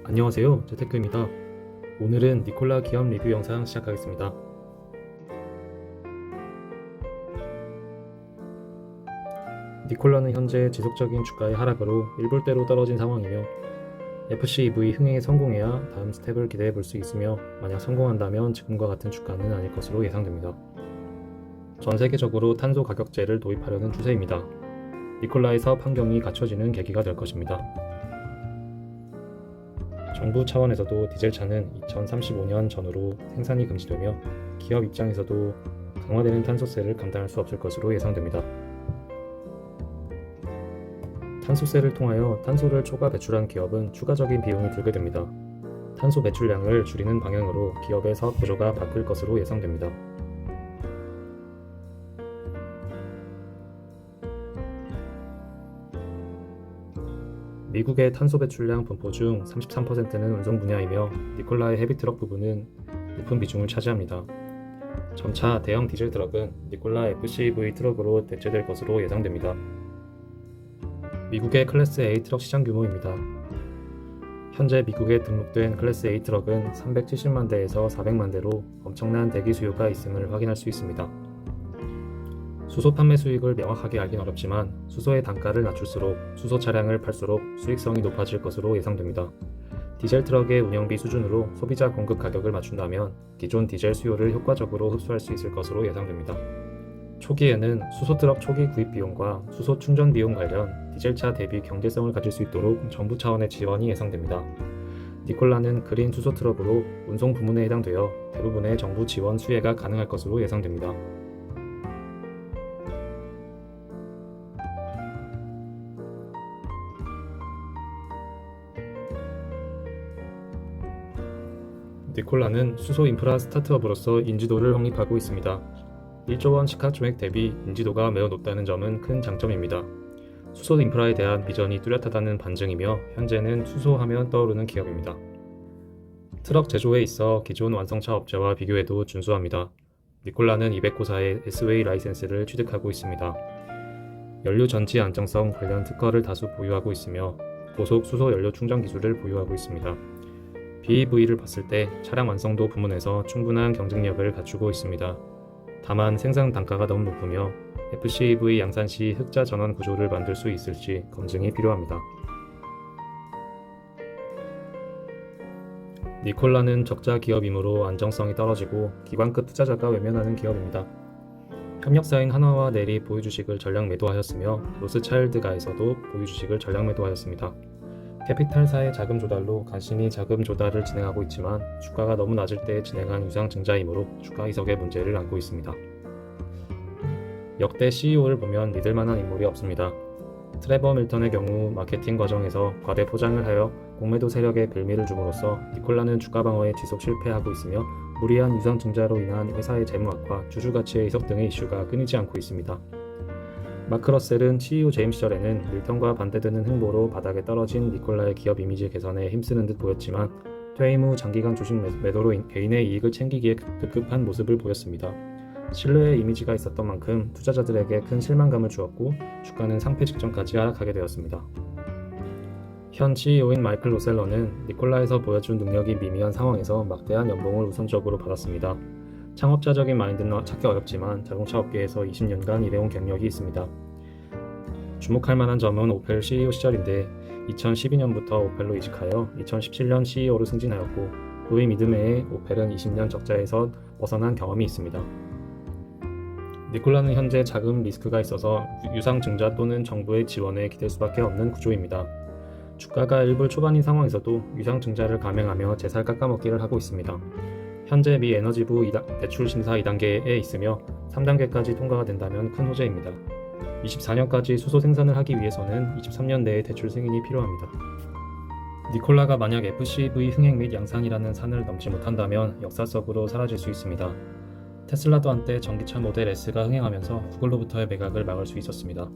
안녕하세요, 재테크입니다. 오늘은 니콜라 기업 리뷰 영상 시작하겠습니다. 니콜라는 현재 지속적인 주가의 하락으로 일불대로 떨어진 상황이며 FCEV 흥행에 성공해야 다음 스텝을 기대해 볼 수 있으며 만약 성공한다면 지금과 같은 주가는 아닐 것으로 예상됩니다. 전 세계적으로 탄소 가격제를 도입하려는 추세입니다. 니콜라의 사업 환경이 갖춰지는 계기가 될 것입니다. 정부 차원에서도 디젤차는 2035년 전후로 생산이 금지되며 기업 입장에서도 강화되는 탄소세를 감당할 수 없을 것으로 예상됩니다. 탄소세를 통하여 탄소를 초과 배출한 기업은 추가적인 비용이 들게 됩니다. 탄소 배출량을 줄이는 방향으로 기업의 사업 구조가 바뀔 것으로 예상됩니다. 미국의 탄소 배출량 분포 중 33%는 운송 분야이며 니콜라의 헤비트럭 부분은 높은 비중을 차지합니다. 점차 대형 디젤 트럭은 니콜라 FCV 트럭으로 대체될 것으로 예상됩니다. 미국의 클래스 A 트럭 시장 규모입니다. 현재 미국에 등록된 클래스 A 트럭은 370만 대에서 400만 대로 엄청난 대기 수요가 있음을 확인할 수 있습니다. 수소 판매 수익을 명확하게 알긴 어렵지만 수소의 단가를 낮출수록 수소 차량을 팔수록 수익성이 높아질 것으로 예상됩니다. 디젤 트럭의 운영비 수준으로 소비자 공급 가격을 맞춘다면 기존 디젤 수요를 효과적으로 흡수할 수 있을 것으로 예상됩니다. 초기에는 수소 트럭 초기 구입 비용과 수소 충전 비용 관련 디젤차 대비 경제성을 가질 수 있도록 정부 차원의 지원이 예상됩니다. 니콜라는 그린 수소 트럭으로 운송 부문에 해당되어 대부분의 정부 지원 수혜가 가능할 것으로 예상됩니다. 니콜라는 수소 인프라 스타트업으로서 인지도를 확립하고 있습니다. 1조 원 시가총액 대비 인지도가 매우 높다는 점은 큰 장점입니다. 수소 인프라에 대한 비전이 뚜렷하다는 반증이며 현재는 수소하면 떠오르는 기업입니다. 트럭 제조에 있어 기존 완성차 업체와 비교해도 준수합니다. 니콜라는 200고사의 SWA 라이센스를 취득하고 있습니다. 연료 전지 안정성 관련 특허를 다수 보유하고 있으며 고속 수소 연료 충전 기술을 보유하고 있습니다. BEV를 봤을 때 차량 완성도 부문에서 충분한 경쟁력을 갖추고 있습니다. 다만 생산 단가가 너무 높으며 FCEV 양산 시 흑자 전환 구조를 만들 수 있을지 검증이 필요합니다. 니콜라는 적자 기업이므로 안정성이 떨어지고 기관급 투자자가 외면하는 기업입니다. 협력사인 한화와 넬이 보유 주식을 전량 매도하였으며 로스차일드가에서도 보유 주식을 전량 매도하였습니다. 캐피탈사의 자금 조달로 간신히 자금 조달을 진행하고 있지만 주가가 너무 낮을 때 진행한 유상증자이므로 주가 이석의 문제를 안고 있습니다. 역대 CEO를 보면 믿을 만한 인물이 없습니다. 트레버 밀턴의 경우 마케팅 과정에서 과대 포장을 하여 공매도 세력에 빌미를 줌으로써 니콜라는 주가 방어에 지속 실패하고 있으며 무리한 유상증자로 인한 회사의 재무 악화, 주주가치의 이석 등의 이슈가 끊이지 않고 있습니다. 마크 러셀은 CEO 재임 시절에는 밀턴과 반대되는 행보로 바닥에 떨어진 니콜라의 기업 이미지 개선에 힘쓰는 듯 보였지만 퇴임 후 장기간 주식 매도로 개인의 이익을 챙기기에 급급한 모습을 보였습니다. 신뢰의 이미지가 있었던 만큼 투자자들에게 큰 실망감을 주었고 주가는 상패 직전까지 하락하게 되었습니다. 현 CEO인 마이클 로셀러는 니콜라에서 보여준 능력이 미미한 상황에서 막대한 연봉을 우선적으로 받았습니다. 창업자적인 마인드는 찾기 어렵지만 자동차 업계에서 20년간 일해온 경력이 있습니다. 주목할 만한 점은 오펠 CEO 시절인데 2012년부터 오펠로 이직하여 2017년 CEO로 승진하였고 그의 믿음에 오펠은 20년 적자에서 벗어난 경험이 있습니다. 니콜라는 현재 자금 리스크가 있어서 유상증자 또는 정부의 지원에 기댈 수밖에 없는 구조입니다. 주가가 1불 초반인 상황에서도 유상증자를 감행하며 제살 깎아먹기를 하고 있습니다. 현재 미 에너지부 대출 심사 2단계에 있으며 3단계까지 통과가 된다면 큰 호재입니다. 24년까지 수소 생산을 하기 위해서는 23년 내에 대출 승인이 필요합니다. 니콜라가 만약 FCV 흥행 및 양산이라는 산을 넘지 못한다면 역사 속으로 사라질 수 있습니다. 테슬라도 한때 전기차 모델 S가 흥행하면서 구글로부터의 매각을 막을 수 있었습니다.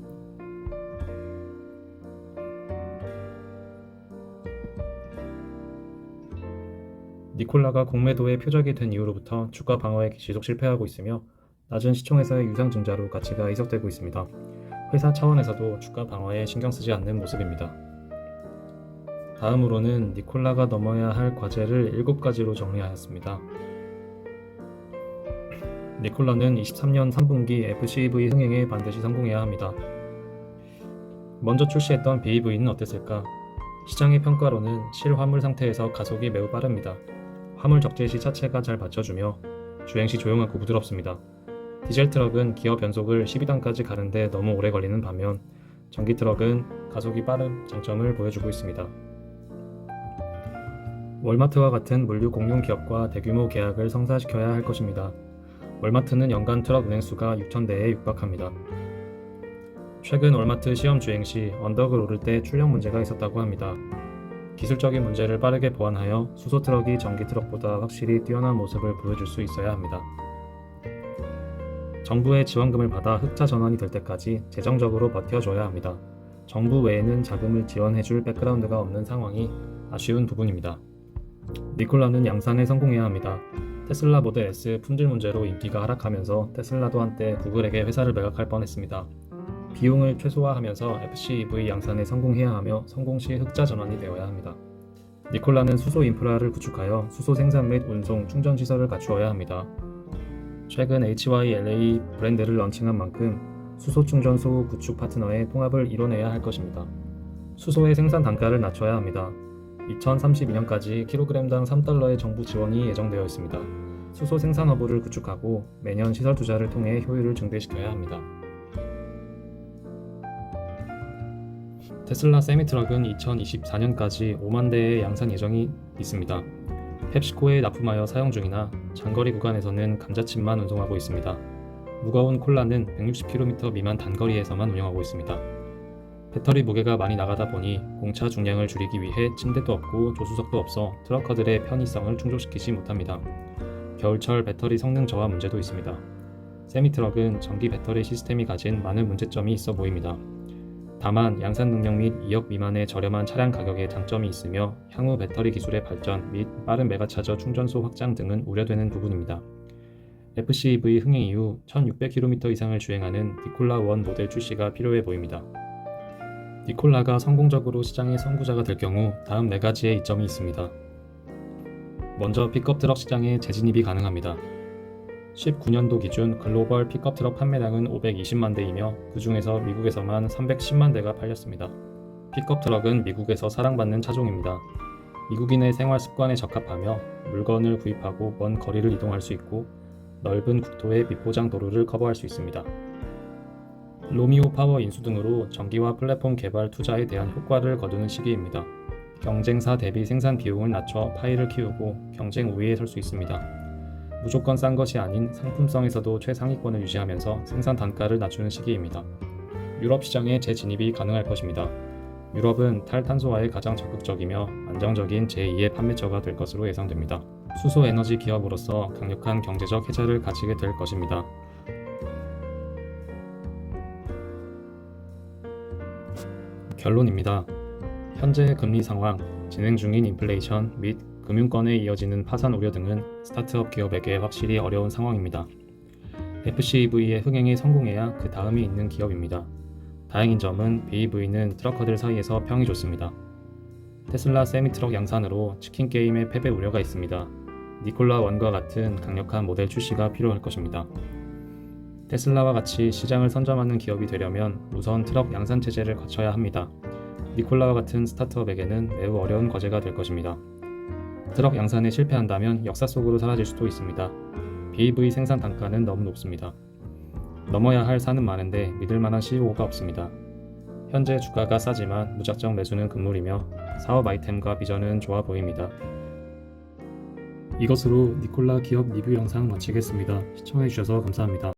니콜라가 공매도의 표적이 된 이후로부터 주가 방어에 지속 실패하고 있으며 낮은 시총에서의 유상증자로 가치가 희석되고 있습니다. 회사 차원에서도 주가 방어에 신경 쓰지 않는 모습입니다. 다음으로는 니콜라가 넘어야 할 과제를 7가지로 정리하였습니다. 니콜라는 23년 3분기 FCEV 흥행에 반드시 성공해야 합니다. 먼저 출시했던 BEV는 어땠을까? 시장의 평가로는 실화물 상태에서 가속이 매우 빠릅니다. 화물 적재 시 차체가 잘 받쳐주며 주행 시 조용하고 부드럽습니다. 디젤 트럭은 기어 변속을 12단까지 가는데 너무 오래 걸리는 반면 전기 트럭은 가속이 빠른 장점을 보여주고 있습니다. 월마트와 같은 물류 공용 기업과 대규모 계약을 성사시켜야 할 것입니다. 월마트는 연간 트럭 운행수가 6,000대에 육박합니다. 최근 월마트 시험 주행 시 언덕을 오를 때 출력 문제가 있었다고 합니다. 기술적인 문제를 빠르게 보완하여 수소 트럭이 전기 트럭보다 확실히 뛰어난 모습을 보여줄 수 있어야 합니다. 정부의 지원금을 받아 흑자 전환이 될 때까지 재정적으로 버텨줘야 합니다. 정부 외에는 자금을 지원해줄 백그라운드가 없는 상황이 아쉬운 부분입니다. 니콜라는 양산에 성공해야 합니다. 테슬라 모델 S 품질 문제로 인기가 하락하면서 테슬라도 한때 구글에게 회사를 매각할 뻔했습니다. 비용을 최소화하면서 FCEV 양산에 성공해야 하며 성공 시 흑자 전환이 되어야 합니다. 니콜라는 수소 인프라를 구축하여 수소 생산 및 운송, 충전 시설을 갖추어야 합니다. 최근 HYLA 브랜드를 런칭한 만큼 수소 충전소 구축 파트너의 통합을 이뤄내야 할 것입니다. 수소의 생산 단가를 낮춰야 합니다. 2032년까지 kg당 3달러의 정부 지원이 예정되어 있습니다. 수소 생산 허브를 구축하고 매년 시설 투자를 통해 효율을 증대시켜야 합니다. 테슬라 세미트럭은 2024년까지 5만 대의 양산 예정이 있습니다. 펩시코에 납품하여 사용 중이나 장거리 구간에서는 감자칩만 운송하고 있습니다. 무거운 콜라는 160km 미만 단거리에서만 운영하고 있습니다. 배터리 무게가 많이 나가다 보니 공차 중량을 줄이기 위해 침대도 없고 조수석도 없어 트럭커들의 편의성을 충족시키지 못합니다. 겨울철 배터리 성능 저하 문제도 있습니다. 세미트럭은 전기 배터리 시스템이 가진 많은 문제점이 있어 보입니다. 다만 양산 능력 및 2억 미만의 저렴한 차량 가격에 장점이 있으며 향후 배터리 기술의 발전 및 빠른 메가차저 충전소 확장 등은 우려되는 부분입니다. FCEV 흥행 이후 1600km 이상을 주행하는 니콜라 1 모델 출시가 필요해 보입니다. 니콜라가 성공적으로 시장의 선구자가 될 경우 다음 4가지의 이점이 있습니다. 먼저 픽업 트럭 시장에 재진입이 가능합니다. 19년도 기준 글로벌 픽업 트럭 판매량은 520만 대이며 그 중에서 미국에서만 310만 대가 팔렸습니다. 픽업 트럭은 미국에서 사랑받는 차종입니다. 미국인의 생활 습관에 적합하며 물건을 구입하고 먼 거리를 이동할 수 있고 넓은 국토의 비포장 도로를 커버할 수 있습니다. 로미오 파워 인수 등으로 전기화 플랫폼 개발 투자에 대한 효과를 거두는 시기입니다. 경쟁사 대비 생산 비용을 낮춰 파이를 키우고 경쟁 우위에 설 수 있습니다. 무조건 싼 것이 아닌 상품성에서도 최상위권을 유지하면서 생산 단가를 낮추는 시기입니다. 유럽 시장에 재진입이 가능할 것입니다. 유럽은 탈탄소화에 가장 적극적이며 안정적인 제2의 판매처가 될 것으로 예상됩니다. 수소 에너지 기업으로서 강력한 경제적 혜자를 가지게 될 것입니다. 결론입니다. 현재 금리 상황, 진행 중인 인플레이션 및 금융권에 이어지는 파산 우려 등은 스타트업 기업에게 확실히 어려운 상황입니다. FCEV의 흥행에 성공해야 그 다음이 있는 기업입니다. 다행인 점은 BEV는 트럭커들 사이에서 평이 좋습니다. 테슬라 세미트럭 양산으로 치킨 게임의 패배 우려가 있습니다. 니콜라 1과 같은 강력한 모델 출시가 필요할 것입니다. 테슬라와 같이 시장을 선점하는 기업이 되려면 우선 트럭 양산 체제를 거쳐야 합니다. 니콜라와 같은 스타트업에게는 매우 어려운 과제가 될 것입니다. 트럭 양산에 실패한다면 역사 속으로 사라질 수도 있습니다. BEV 생산 단가는 너무 높습니다. 넘어야 할 산은 많은데 믿을 만한 CEO가 없습니다. 현재 주가가 싸지만 무작정 매수는 금물이며 사업 아이템과 비전은 좋아 보입니다. 이것으로 니콜라 기업 리뷰 영상 마치겠습니다. 시청해주셔서 감사합니다.